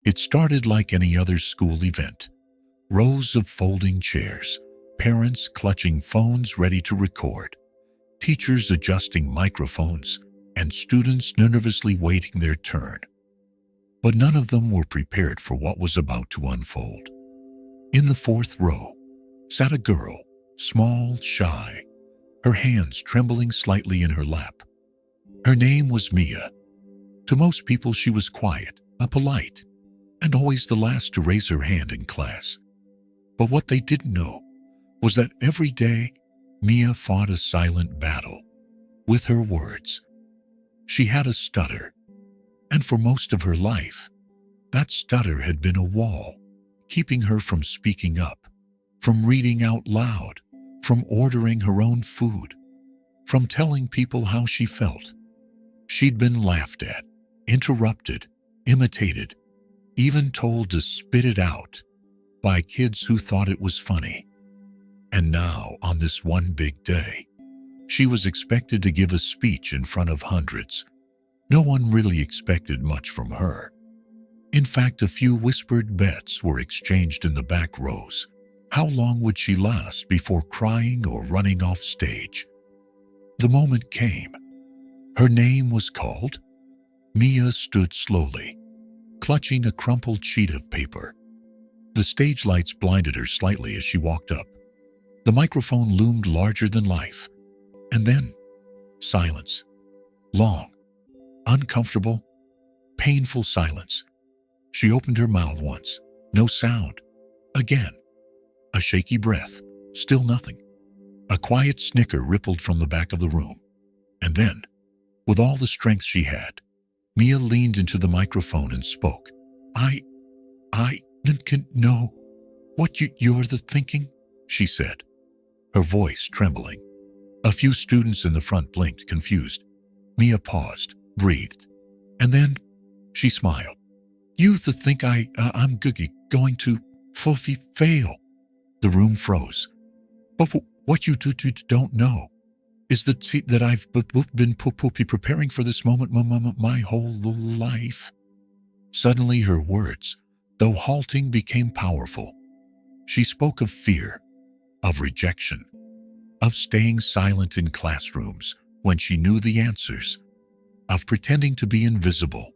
It started like any other school event. Rows of folding chairs, parents clutching phones ready to record, teachers adjusting microphones, and students nervously waiting their turn. But none of them were prepared for what was about to unfold. In the fourth row sat a girl, small, shy, her hands trembling slightly in her lap. Her name was Mia. To most people, she was quiet, polite, and always the last to raise her hand in class. But what they didn't know was that every day, Mia fought a silent battle with her words. She had a stutter, and for most of her life, that stutter had been a wall, keeping her from speaking up, from reading out loud, from ordering her own food, from telling people how she felt. She'd been laughed at, interrupted, imitated, even told to spit it out by kids who thought it was funny. And now, on this one big day, she was expected to give a speech in front of hundreds. No one really expected much from her. In fact, a few whispered bets were exchanged in the back rows. How long would she last before crying or running off stage? The moment came. Her name was called. Mia stood slowly, clutching a crumpled sheet of paper. The stage lights blinded her slightly as she walked up. The microphone loomed larger than life. And then, silence. Long, uncomfortable, painful silence. She opened her mouth once. No sound. Again. A shaky breath. Still nothing. A quiet snicker rippled from the back of the room. And then, with all the strength she had, Mia leaned into the microphone and spoke. I can know what you're thinking, she said, her voice trembling. A few students in the front blinked, confused. Mia paused, breathed, and then she smiled. You think I'm going to fail. The room froze. But what you don't know is that I've been preparing for this moment my whole life. Suddenly her words, though halting, became powerful. She spoke of fear, of rejection, of staying silent in classrooms when she knew the answers, of pretending to be invisible,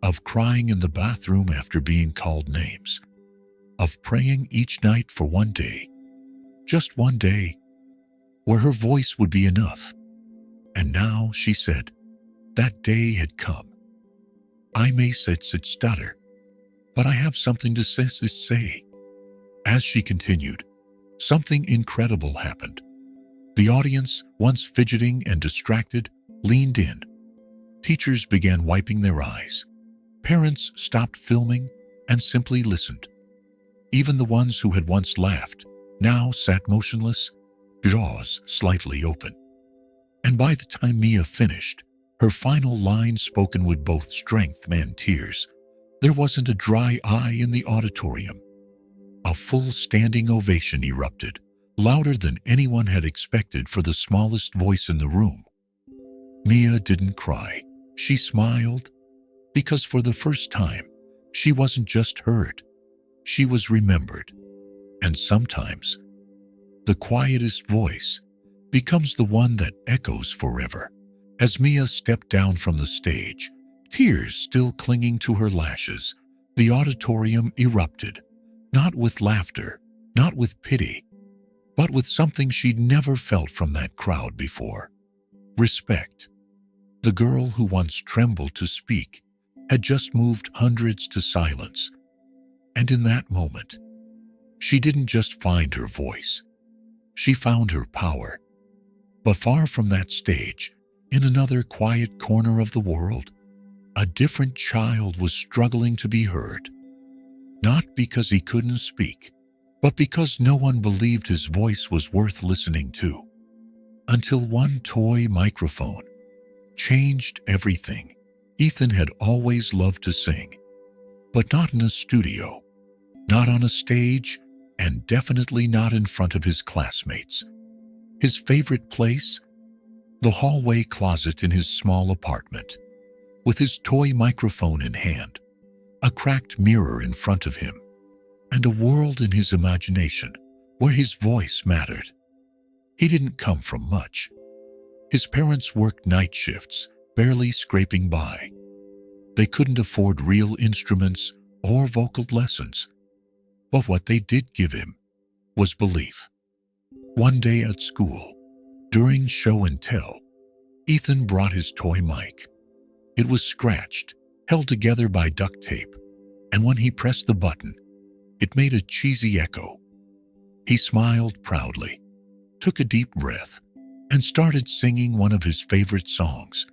of crying in the bathroom after being called names, of praying each night for one day, just one day, where her voice would be enough. And now, she said, that day had come. I may stutter, but I have something to say. As she continued, something incredible happened. The audience, once fidgeting and distracted, leaned in. Teachers began wiping their eyes. Parents stopped filming and simply listened. Even the ones who had once laughed now sat motionless, jaws slightly open. And by the time Mia finished, her final line spoken with both strength and tears, there wasn't a dry eye in the auditorium. A full standing ovation erupted, louder than anyone had expected for the smallest voice in the room. Mia didn't cry. She smiled, because for the first time, she wasn't just heard, she was remembered. And sometimes, the quietest voice becomes the one that echoes forever. As Mia stepped down from the stage, tears still clinging to her lashes, the auditorium erupted, not with laughter, not with pity, but with something she'd never felt from that crowd before. Respect. The girl who once trembled to speak had just moved hundreds to silence. And in that moment, she didn't just find her voice. She found her power. But far from that stage, in another quiet corner of the world, a different child was struggling to be heard. Not because he couldn't speak, but because no one believed his voice was worth listening to. Until one toy microphone changed everything. Ethan had always loved to sing, but not in a studio, not on a stage, and definitely not in front of his classmates. His favorite place? The hallway closet in his small apartment, with his toy microphone in hand, a cracked mirror in front of him, and a world in his imagination where his voice mattered. He didn't come from much. His parents worked night shifts, barely scraping by. They couldn't afford real instruments or vocal lessons. But what they did give him was belief. One day at school, during show and tell, Ethan brought his toy mic. It was scratched, held together by duct tape, and when he pressed the button, it made a cheesy echo. He smiled proudly, took a deep breath, and started singing one of his favorite songs.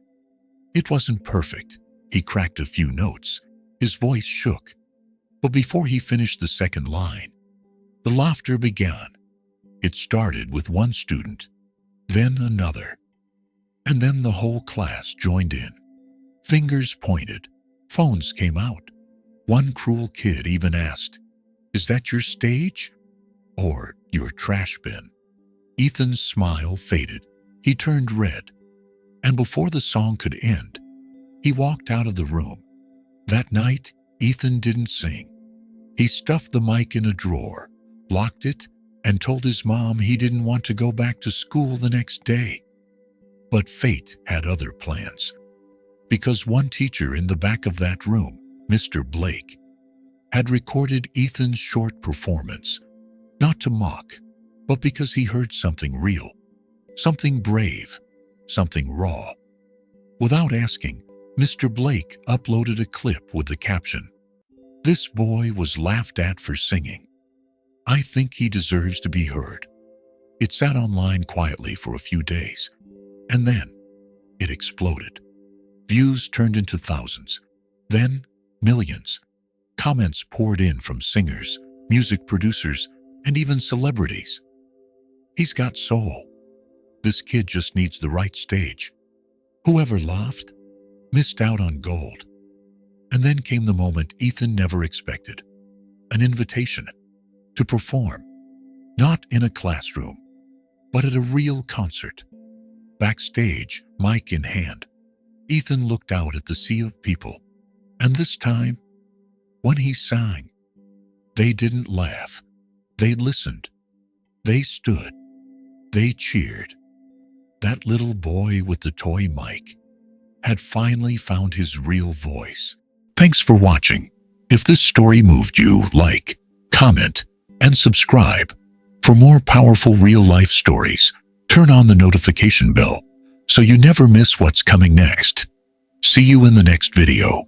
It wasn't perfect. He cracked a few notes. His voice shook. But before he finished the second line, the laughter began. It started with one student, then another, and then the whole class joined in. Fingers pointed, phones came out. One cruel kid even asked, "Is that your stage or your trash bin?" Ethan's smile faded. He turned red, and before the song could end, he walked out of the room. That night, Ethan didn't sing. He stuffed the mic in a drawer, locked it, and told his mom he didn't want to go back to school the next day. But fate had other plans, because one teacher in the back of that room, Mr. Blake, had recorded Ethan's short performance, not to mock, but because he heard something real, something brave, something raw. Without asking, Mr. Blake uploaded a clip with the caption, "This boy was laughed at for singing. I think he deserves to be heard." It sat online quietly for a few days, and then it exploded. Views turned into thousands, then millions. Comments poured in from singers, music producers, and even celebrities. "He's got soul. This kid just needs the right stage." Whoever laughed missed out on gold. And then came the moment Ethan never expected. An invitation to perform, not in a classroom, but at a real concert. Backstage, mic in hand, Ethan looked out at the sea of people. And this time, when he sang, they didn't laugh. They listened. They stood. They cheered. That little boy with the toy mic had finally found his real voice. Thanks for watching. If this story moved you, like, comment, and subscribe. For more powerful real-life stories, turn on the notification bell so you never miss what's coming next. See you in the next video.